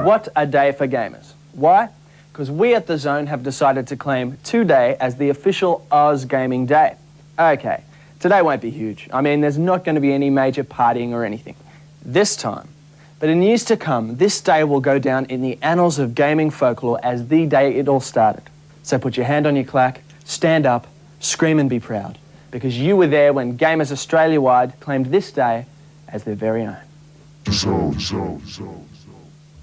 What a day for gamers. Why? Because we at The Zone have decided to claim today as the official Oz Gaming Day. Okay, today won't be huge. I mean, there's not going to be any major partying or anything this time. But in years to come, this day will go down in the annals of gaming folklore as the day it all started. So put your hand on your clack, stand up, scream and be proud, because you were there when Gamers Australia-wide claimed this day as their very own.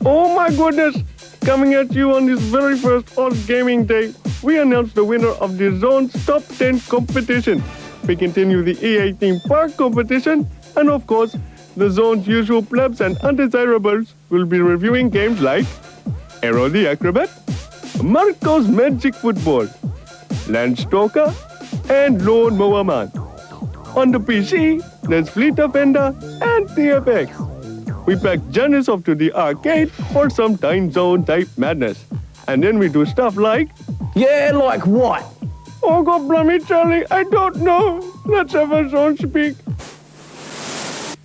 Oh my goodness! Coming at you on this very first Oz Gaming Day, we announced the winner of the Zone's Top 10 competition. We continue the EA Theme Park competition, and of course, the Zone's usual plebs and undesirables will be reviewing games like Aero the Acrobat, Marco's Magic Football, Landstalker, and Lone Mower Man. On the PC, there's Fleet Offender and TFX. We pack Janice off to the arcade for some time zone type madness. And then we do stuff like... Yeah, like what? Oh, God blimey, Charlie, I don't know. Let's have a zone speak.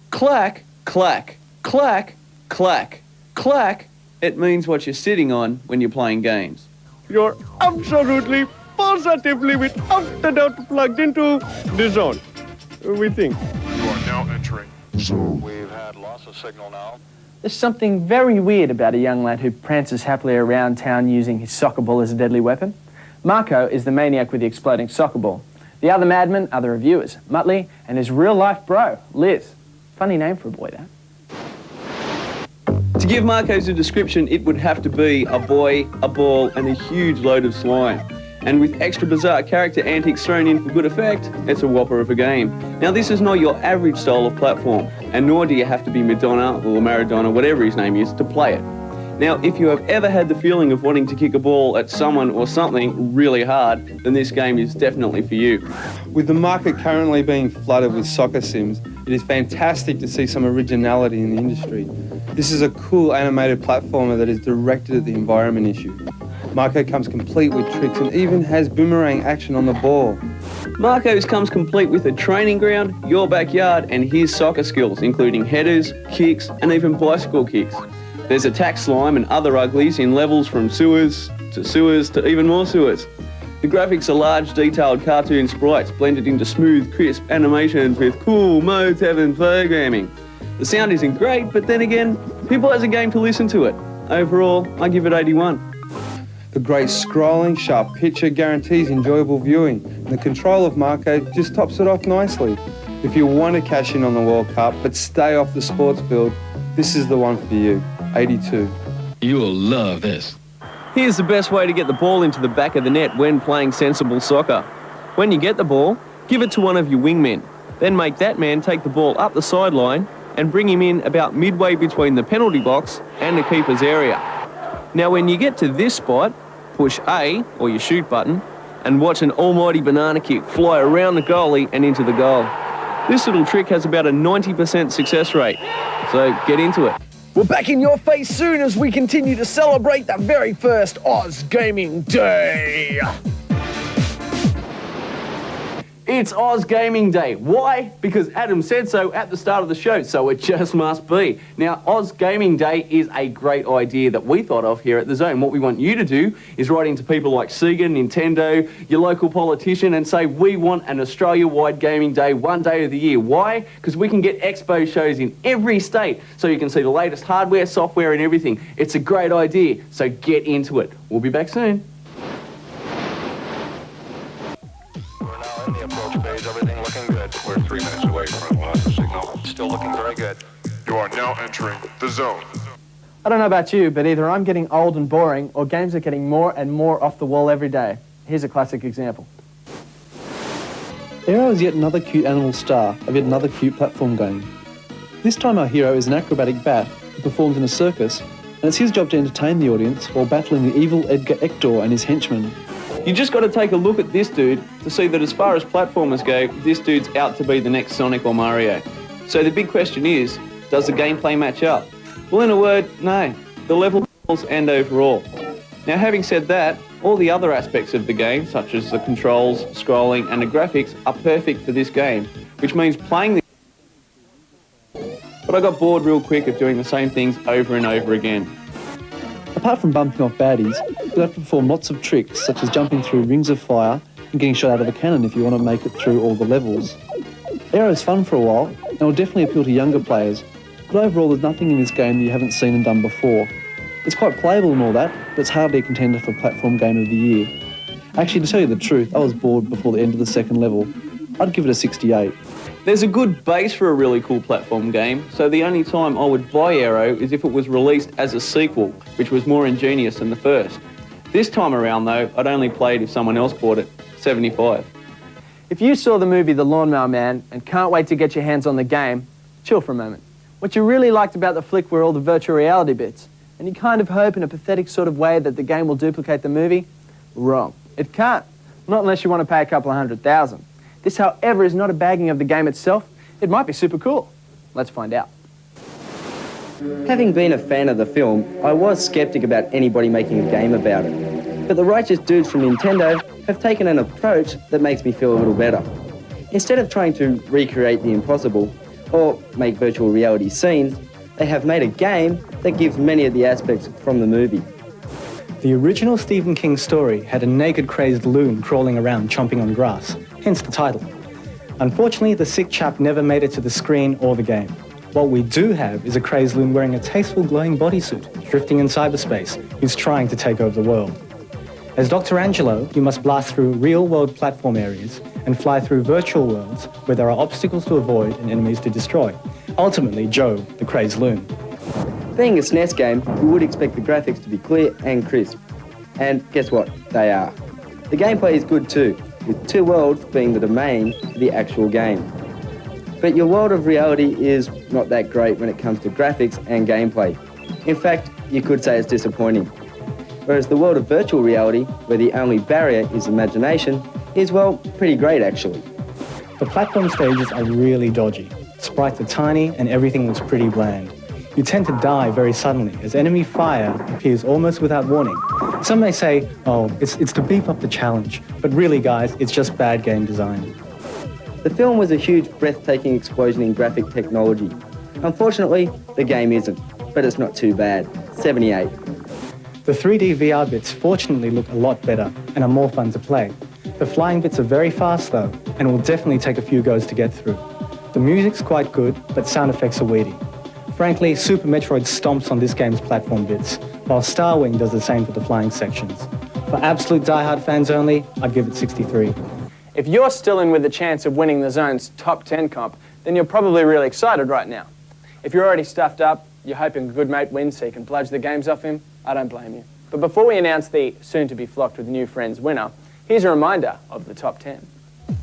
Clack, clack, clack, clack, clack. It means what you're sitting on when you're playing games. You're absolutely, positively, without a doubt plugged into the zone. We think. You are now entering zone. We've had loss of signal now. There's something very weird about a young lad who prances happily around town using his soccer ball as a deadly weapon. Marco is the maniac with the exploding soccer ball. The other madmen are the reviewers, Muttlee and his real-life bro, Liz. Funny name for a boy, that. To give Marco's a description, it would have to be a boy, a ball, and a huge load of slime. And with extra bizarre character antics thrown in for good effect, it's a whopper of a game. Now, this is not your average style of platform, and nor do you have to be Madonna or Maradona, whatever his name is, to play it. Now, if you have ever had the feeling of wanting to kick a ball at someone or something really hard, then this game is definitely for you. With the market currently being flooded with soccer sims, it is fantastic to see some originality in the industry. This is a cool animated platformer that is directed at the environment issue. Marco comes complete with tricks and even has boomerang action on the ball. Marco's comes complete with a training ground, your backyard, and his soccer skills, including headers, kicks, and even bicycle kicks. There's attack slime and other uglies in levels from sewers to even more sewers. The graphics are large, detailed cartoon sprites blended into smooth, crisp animations with cool modes-heaven programming. The sound isn't great, but then again, people has a game to listen to it. Overall, I give it 81. The great scrolling, sharp picture guarantees enjoyable viewing, and the control of Marco just tops it off nicely. If you want to cash in on the World Cup but stay off the sports field, this is the one for you. 82. You'll love this. Here's the best way to get the ball into the back of the net when playing sensible soccer. When you get the ball, give it to one of your wingmen. Then make that man take the ball up the sideline and bring him in about midway between the penalty box and the keeper's area. Now when you get to this spot, push A, or your shoot button, and watch an almighty banana kick fly around the goalie and into the goal. This little trick has about a 90% success rate, so get into it. We're back in your face soon as we continue to celebrate the very first Oz Gaming Day. It's Oz Gaming Day. Why? Because Adam said so at the start of the show, so it just must be. Now, Oz Gaming Day is a great idea that we thought of here at The Zone. What we want you to do is write into people like Sega, Nintendo, your local politician, and say, we want an Australia-wide gaming day one day of the year. Why? Because we can get expo shows in every state, so you can see the latest hardware, software, and everything. It's a great idea, so get into it. We'll be back soon. In the approach phase, everything looking good. We're 3 minutes away from the signal. Still looking very good. You are now entering the zone. I don't know about you, but either I'm getting old and boring, or games are getting more and more off the wall every day. Here's a classic example. Aero is yet another cute animal star of yet another cute platform game. This time our hero is an acrobatic bat who performs in a circus, and it's his job to entertain the audience while battling the evil Edgar Ector and his henchmen. You just got to take a look at this dude to see that as far as platformers go, this dude's out to be the next Sonic or Mario. So the big question is, does the gameplay match up? Well, in a word, no. The levels and overall. Now, having said that, all the other aspects of the game, such as the controls, scrolling, and the graphics, are perfect for this game, which means playing the... But I got bored real quick of doing the same things over and over again. Apart from bumping off baddies, you'll have to perform lots of tricks, such as jumping through rings of fire and getting shot out of a cannon if you want to make it through all the levels. Aero's fun for a while, and will definitely appeal to younger players, but overall there's nothing in this game that you haven't seen and done before. It's quite playable and all that, but it's hardly a contender for Platform Game of the Year. Actually, to tell you the truth, I was bored before the end of the second level. I'd give it a 68. There's a good base for a really cool platform game, so the only time I would buy Aero is if it was released as a sequel, which was more ingenious than the first. This time around though, I'd only play it if someone else bought it. 75. If you saw the movie The Lawnmower Man and can't wait to get your hands on the game, chill for a moment. What you really liked about the flick were all the virtual reality bits, and you kind of hope in a pathetic sort of way that the game will duplicate the movie? Wrong. It can't. Not unless you want to pay a couple of $100,000. This, however, is not a bagging of the game itself. It might be super cool. Let's find out. Having been a fan of the film, I was skeptic about anybody making a game about it. But the righteous dudes from Nintendo have taken an approach that makes me feel a little better. Instead of trying to recreate the impossible or make virtual reality scenes, they have made a game that gives many of the aspects from the movie. The original Stephen King story had a naked, crazed loon crawling around chomping on grass, hence the title. Unfortunately, the sick chap never made it to the screen or the game. What we do have is a crazed loon wearing a tasteful glowing bodysuit, drifting in cyberspace, who's trying to take over the world. As Dr. Angelo, you must blast through real-world platform areas and fly through virtual worlds where there are obstacles to avoid and enemies to destroy. Ultimately, Joe, the crazed loon. Being a SNES game, you would expect the graphics to be clear and crisp. And guess what? They are. The gameplay is good too, with two worlds being the domain for the actual game. But your world of reality is not that great when it comes to graphics and gameplay. In fact, you could say it's disappointing. Whereas the world of virtual reality, where the only barrier is imagination, is, well, pretty great actually. The platform stages are really dodgy. Sprites are tiny and everything looks pretty bland. You tend to die very suddenly as enemy fire appears almost without warning. Some may say, oh, it's to beef up the challenge, but really guys, it's just bad game design. The film was a huge, breathtaking explosion in graphic technology. Unfortunately, the game isn't, but it's not too bad. 78. The 3D VR bits fortunately look a lot better and are more fun to play. The flying bits are very fast though, and will definitely take a few goes to get through. The music's quite good, but sound effects are weedy. Frankly, Super Metroid stomps on this game's platform bits, while Starwing does the same for the flying sections. For absolute diehard fans only, I'd give it 63. If you're still in with the chance of winning the Zone's top 10 comp, then you're probably really excited right now. If you're already stuffed up, you're hoping a good mate wins so you can bludge the games off him, I don't blame you. But before we announce the soon-to-be-flocked with new friends winner, here's a reminder of the top 10.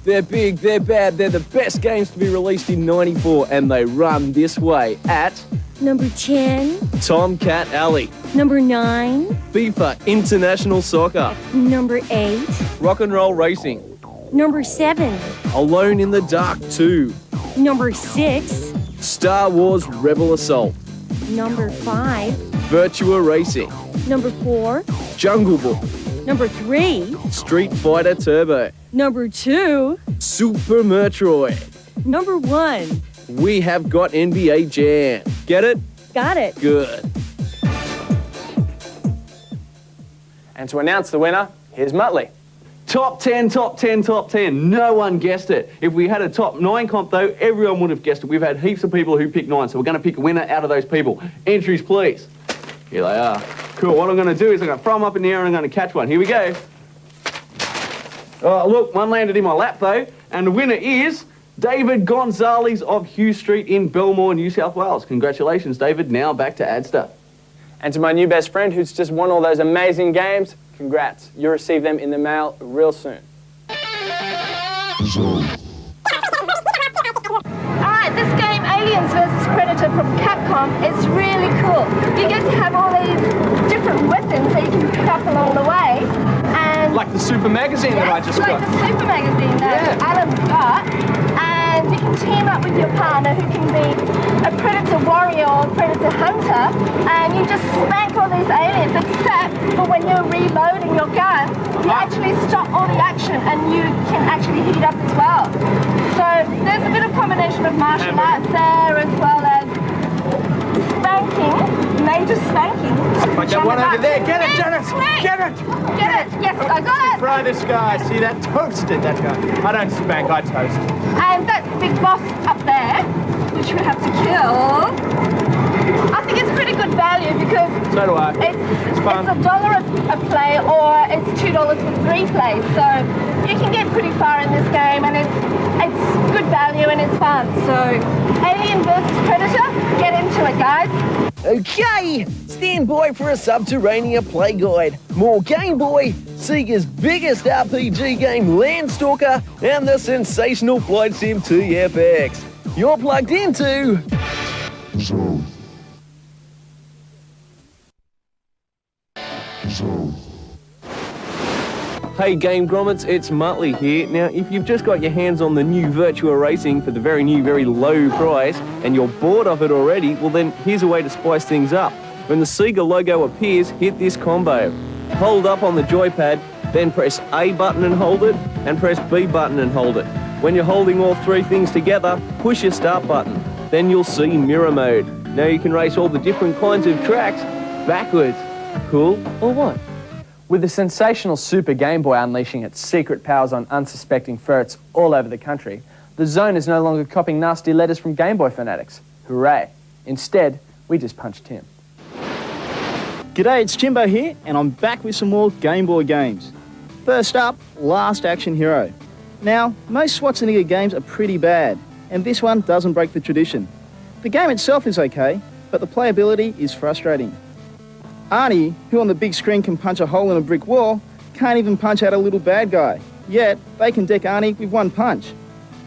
They're big, they're bad, they're the best games to be released in '94, and they run this way at... Number 10. Tomcat Alley. Number 9. FIFA International Soccer. Number 8. Rock and Roll Racing. Number 7. Alone in the Dark 2. Number 6. Star Wars Rebel Assault. Number 5. Virtua Racing. Number 4. Jungle Book. Number 3. Street Fighter Turbo. Number 2. Super Metroid. Number 1. We have got NBA Jam. Get it? Got it. Good. And to announce the winner, here's Muttlee. Top 10, top 10, top 10. No one guessed it. If we had a top 9 comp, though, everyone would have guessed it. We've had heaps of people who picked 9, so we're going to pick a winner out of those people. Entries, please. Here they are. Cool. What I'm going to do is I'm going to throw them up in the air and I'm going to catch one. Here we go. Oh, look, one landed in my lap, though. And the winner is David Gonzalez of Hugh Street in Belmore, New South Wales. Congratulations, David. Now back to ADSTA. And to my new best friend who's just won all those amazing games, congrats. You'll receive them in the mail real soon. Alright, this game, Aliens vs. Predator from Capcom, is really cool. You get to have all these different weapons that you can pick up along the way. And like the Super Magazine that I just got. Like the Super Magazine that Adam's got. And you can team up with your partner who can be a Predator warrior or a Predator hunter, and you just smack all these aliens, except for when you're reloading your gun, you actually stop all the action and you can actually heat up as well. So there's a bit of combination of martial arts there, as well as spanking, major spanking. Like that one over there. Get it, Dennis! Get it! Get it! Yes, I got it! Fry this guy. See that? Toasted, that guy. I don't spank, I toast. And that's the big boss up there, which we have to kill. I think it's pretty good value because So do I. It's fun. $1 a play or it's $2 for 3 plays. So you can get pretty far in this game and it's good value and it's fun. So Alien vs Predator, get into it, guys. Okay, stand by for a Subterranea play guide. More Game Boy, Sega's biggest RPG game, Landstalker, and the sensational flight sim TFX. You're plugged into Hey Game Grommets, it's Muttlee here. Now, if you've just got your hands on the new Virtua Racing for the very new, very low price, and you're bored of it already, well then, here's a way to spice things up. When the Sega logo appears, hit this combo. Hold up on the joypad, then press A button and hold it, and press B button and hold it. When you're holding all three things together, push your start button. Then you'll see mirror mode. Now you can race all the different kinds of tracks backwards. Cool or what? With the sensational Super Game Boy unleashing its secret powers on unsuspecting ferrets all over the country, the Zone is no longer copying nasty letters from Game Boy fanatics. Hooray. Instead, we just punched Tim. G'day, it's Jimbo here, and I'm back with some more Game Boy games. First up, Last Action Hero. Now, most Schwarzenegger games are pretty bad, and this one doesn't break the tradition. The game itself is okay, but the playability is frustrating. Arnie, who on the big screen can punch a hole in a brick wall, can't even punch out a little bad guy. Yet, they can deck Arnie with one punch.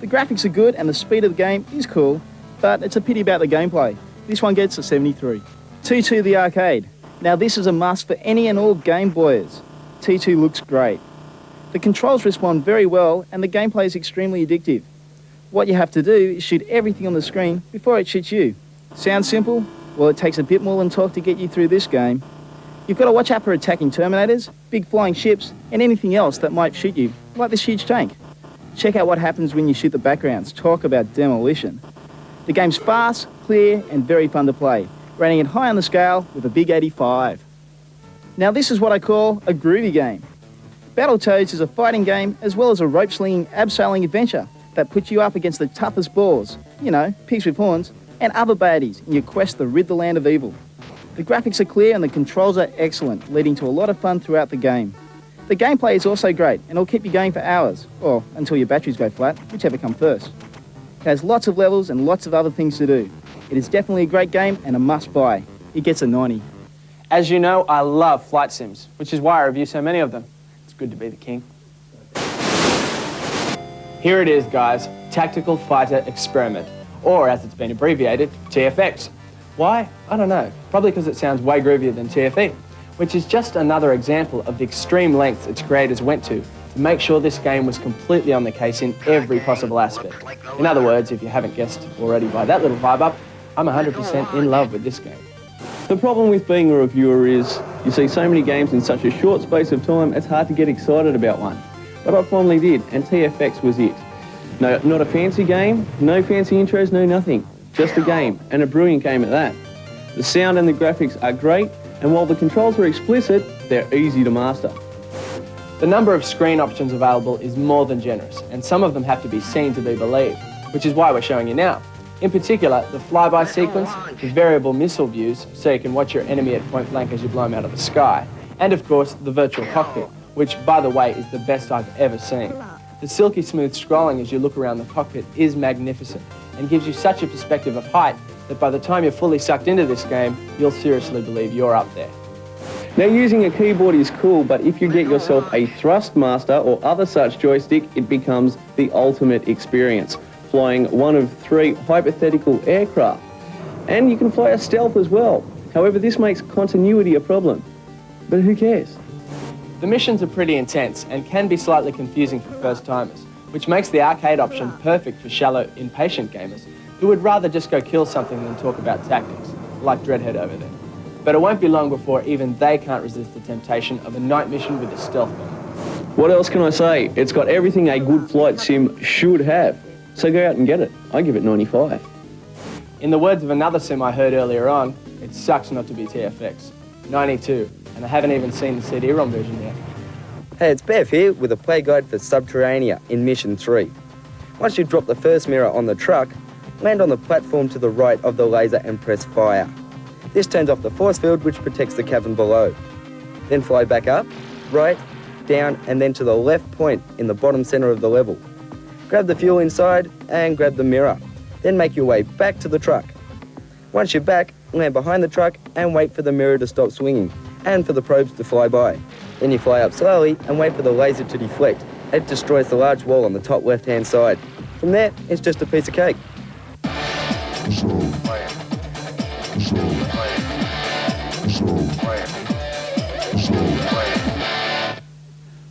The graphics are good and the speed of the game is cool, but it's a pity about the gameplay. This one gets a 73. T2 the Arcade. Now this is a must for any and all Game Boyers. T2 looks great. The controls respond very well and the gameplay is extremely addictive. What you have to do is shoot everything on the screen before it shoots you. Sounds simple? Well, it takes a bit more than talk to get you through this game. You've got to watch out for attacking Terminators, big flying ships, and anything else that might shoot you, like this huge tank. Check out what happens when you shoot the backgrounds. Talk about demolition. The game's fast, clear, and very fun to play, rating it high on the scale with a big 85. Now this is what I call a groovy game. Battletoads is a fighting game as well as a rope-slinging, abseiling adventure that puts you up against the toughest boars, you know, pigs with horns, and other baddies in your quest to rid the land of evil. The graphics are clear and the controls are excellent, leading to a lot of fun throughout the game. The gameplay is also great and it'll keep you going for hours, or until your batteries go flat, whichever comes first. It has lots of levels and lots of other things to do. It is definitely a great game and a must-buy. It gets a 90. As you know, I love flight sims, which is why I review so many of them. It's good to be the king. Here it is, guys. Tactical Fighter Experiment, or as it's been abbreviated, TFX. Why? I don't know. Probably because it sounds way groovier than TFE, which is just another example of the extreme lengths its creators went to make sure this game was completely on the case in every possible aspect. In other words, if you haven't guessed already by that little vibe up, I'm 100% in love with this game. The problem with being a reviewer is you see so many games in such a short space of time, it's hard to get excited about one. But I finally did, and TFX was it. No, not a fancy game, no fancy intros, no nothing. Just a game, and a brilliant game at that. The sound and the graphics are great, and while the controls are explicit, they're easy to master. The number of screen options available is more than generous, and some of them have to be seen to be believed, which is why we're showing you now. In particular, the flyby sequence, the variable missile views, so you can watch your enemy at point blank as you blow them out of the sky, and of course, the virtual cockpit, which, by the way, is the best I've ever seen. The silky smooth scrolling as you look around the cockpit is magnificent, and gives you such a perspective of height that by the time you're fully sucked into this game, you'll seriously believe you're up there. Now, using a keyboard is cool, but if you get yourself a Thrustmaster or other such joystick, it becomes the ultimate experience, flying one of 3 hypothetical aircraft. And you can fly a stealth as well. However, this makes continuity a problem. But who cares? The missions are pretty intense and can be slightly confusing for first-timers, which makes the arcade option perfect for shallow, impatient gamers who would rather just go kill something than talk about tactics, like Dreadhead over there. But it won't be long before even they can't resist the temptation of a night mission with a stealth bomb. What else can I say? It's got everything a good flight sim should have. So go out and get it. I give it 95. In the words of another sim I heard earlier on, it sucks not to be TFX. 92, and I haven't even seen the CD-ROM version yet. Hey, it's Bev here with a play guide for Subterranea in Mission 3. Once you drop the first mirror on the truck, land on the platform to the right of the laser and press fire. This turns off the force field which protects the cabin below. Then fly back up, right, down and then to the left point in the bottom centre of the level. Grab the fuel inside and grab the mirror. Then make your way back to the truck. Once you're back, land behind the truck and wait for the mirror to stop swinging and for the probes to fly by. Then you fly up slowly and wait for the laser to deflect. It destroys the large wall on the top left-hand side. From there, it's just a piece of cake.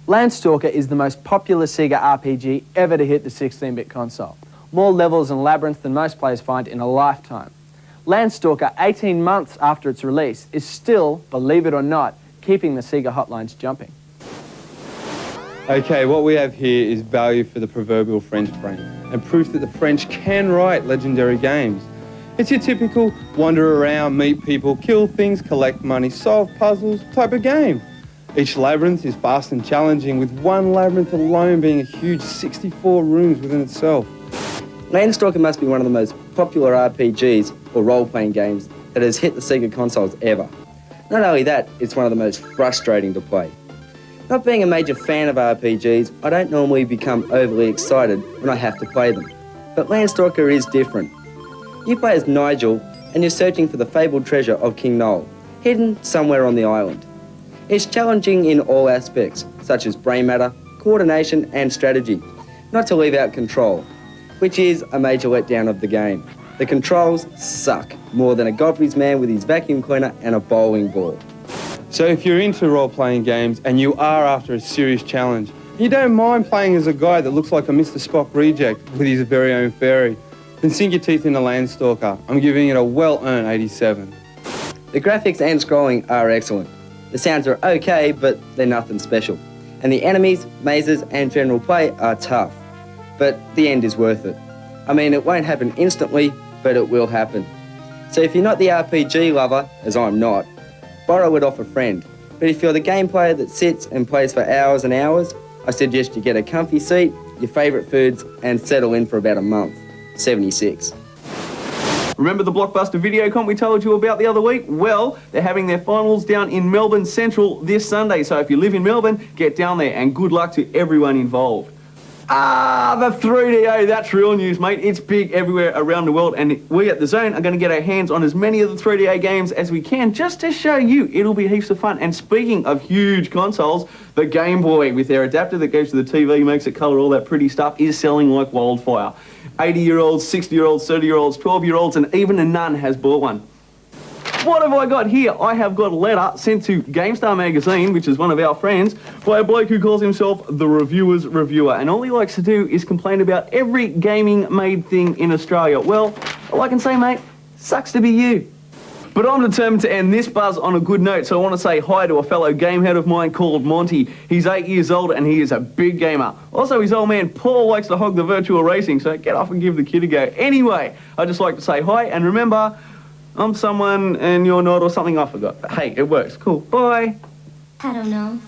Landstalker is the most popular Sega RPG ever to hit the 16-bit console. More levels and labyrinths than most players find in a lifetime. Landstalker, 18 months after its release, is still, believe it or not, keeping the Sega hotlines jumping. Okay, what we have here is value for the proverbial French brain and proof that the French can write legendary games. It's your typical wander around, meet people, kill things, collect money, solve puzzles type of game. Each labyrinth is fast and challenging, with one labyrinth alone being a huge 64 rooms within itself. Landstalker must be one of the most popular RPGs or role-playing games that has hit the Sega consoles ever. Not only that, it's one of the most frustrating to play. Not being a major fan of RPGs, I don't normally become overly excited when I have to play them. But Landstalker is different. You play as Nigel and you're searching for the fabled treasure of King Noel, hidden somewhere on the island. It's challenging in all aspects, such as brain matter, coordination and strategy, not to leave out control, which is a major letdown of the game. The controls suck more than a Godfrey's man with his vacuum cleaner and a bowling ball. So if you're into role-playing games and you are after a serious challenge, you don't mind playing as a guy that looks like a Mr. Spock reject with his very own fairy, then sink your teeth into Landstalker. I'm giving it a well-earned 87. The graphics and scrolling are excellent. The sounds are okay, but they're nothing special. And the enemies, mazes and general play are tough. But the end is worth it. I mean, it won't happen instantly, but it will happen. So if you're not the RPG lover, as I'm not, borrow it off a friend. But if you're the game player that sits and plays for hours and hours, I suggest you get a comfy seat, your favourite foods, and settle in for about a month. 76. Remember the Blockbuster Videocon we told you about the other week? Well, they're having their finals down in Melbourne Central this Sunday. So if you live in Melbourne, get down there and good luck to everyone involved. Ah, the 3DO, that's real news, mate. It's big everywhere around the world, and we at The Zone are going to get our hands on as many of the 3DO games as we can just to show you. It'll be heaps of fun. And speaking of huge consoles, the Game Boy with their adapter that goes to the TV, makes it colour, all that pretty stuff, is selling like wildfire. 80-year-olds, 60-year-olds, 30-year-olds, 12-year-olds, and even a nun has bought one. What have I got here? I have got a letter sent to GameStar magazine, which is one of our friends, by a bloke who calls himself the Reviewer's Reviewer. And all he likes to do is complain about every gaming-made thing in Australia. Well, all I can say, mate, sucks to be you. But I'm determined to end this buzz on a good note, so I want to say hi to a fellow gamehead of mine called Monty. He's 8 years old and he is a big gamer. Also, his old man Paul likes to hog the virtual racing, so get off and give the kid a go. Anyway, I'd just like to say hi, and remember, I'm someone and you're not, or something I forgot. But hey, it works. Cool. Bye. I don't know.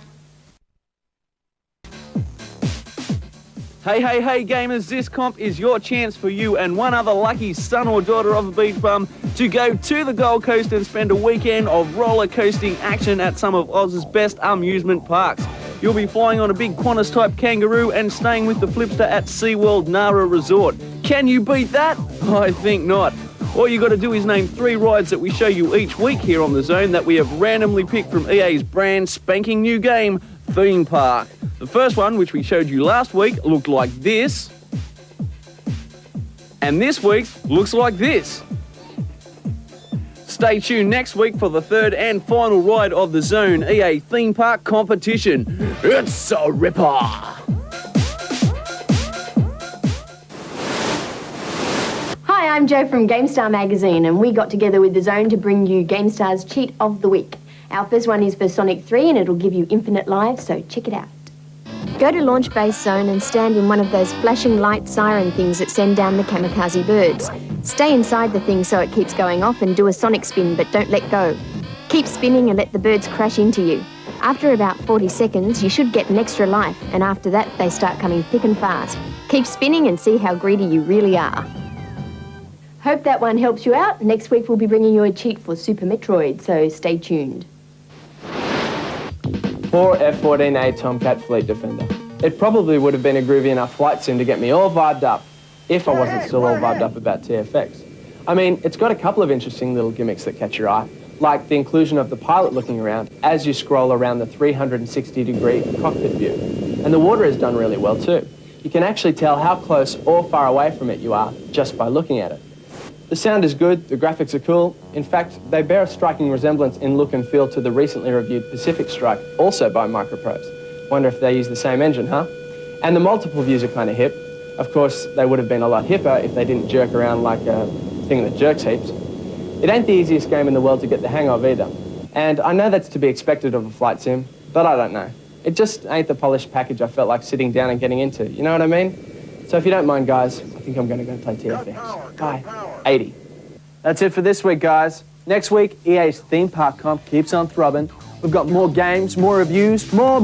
Hey, gamers, this comp is your chance for you and one other lucky son or daughter of a beach bum to go to the Gold Coast and spend a weekend of roller coasting action at some of Oz's best amusement parks. You'll be flying on a big Qantas-type kangaroo and staying with the Flipster at SeaWorld Nara Resort. Can you beat that? I think not. All you got to do is name 3 rides that we show you each week here on The Zone that we have randomly picked from EA's brand spanking new game, Theme Park. The first one, which we showed you last week, looked like this. And this week looks like this. Stay tuned next week for the third and final ride of The Zone EA Theme Park competition. It's a ripper! Hi, I'm Jo from GameStar magazine, and we got together with The Zone to bring you GameStar's Cheat of the Week. Our first one is for Sonic 3, and it'll give you infinite lives, so check it out. Go to Launch Base Zone and stand in one of those flashing light siren things that send down the kamikaze birds. Stay inside the thing so it keeps going off and do a sonic spin, but don't let go. Keep spinning and let the birds crash into you. After about 40 seconds, you should get an extra life, and after that, they start coming thick and fast. Keep spinning and see how greedy you really are. Hope that one helps you out. Next week, we'll be bringing you a cheat for Super Metroid, so stay tuned. Poor F-14A Tomcat Fleet Defender. It probably would have been a groovy enough flight sim to get me all vibed up, if I wasn't still all vibed up about TFX. I mean, it's got a couple of interesting little gimmicks that catch your eye, like the inclusion of the pilot looking around as you scroll around the 360-degree cockpit view. And the water is done really well too. You can actually tell how close or far away from it you are just by looking at it. The sound is good, the graphics are cool. In fact, they bear a striking resemblance in look and feel to the recently reviewed Pacific Strike, also by Microprose. Wonder if they use the same engine, huh? And the multiple views are kind of hip. Of course, they would have been a lot hipper if they didn't jerk around like a thing that jerks heaps. It ain't the easiest game in the world to get the hang of either. And I know that's to be expected of a flight sim, but I don't know. It just ain't the polished package I felt like sitting down and getting into, you know what I mean? So if you don't mind, guys, I think I'm going to go play TFX. Bye. 80. That's it for this week, guys. Next week, EA's theme park comp keeps on throbbing. We've got more games, more reviews, more.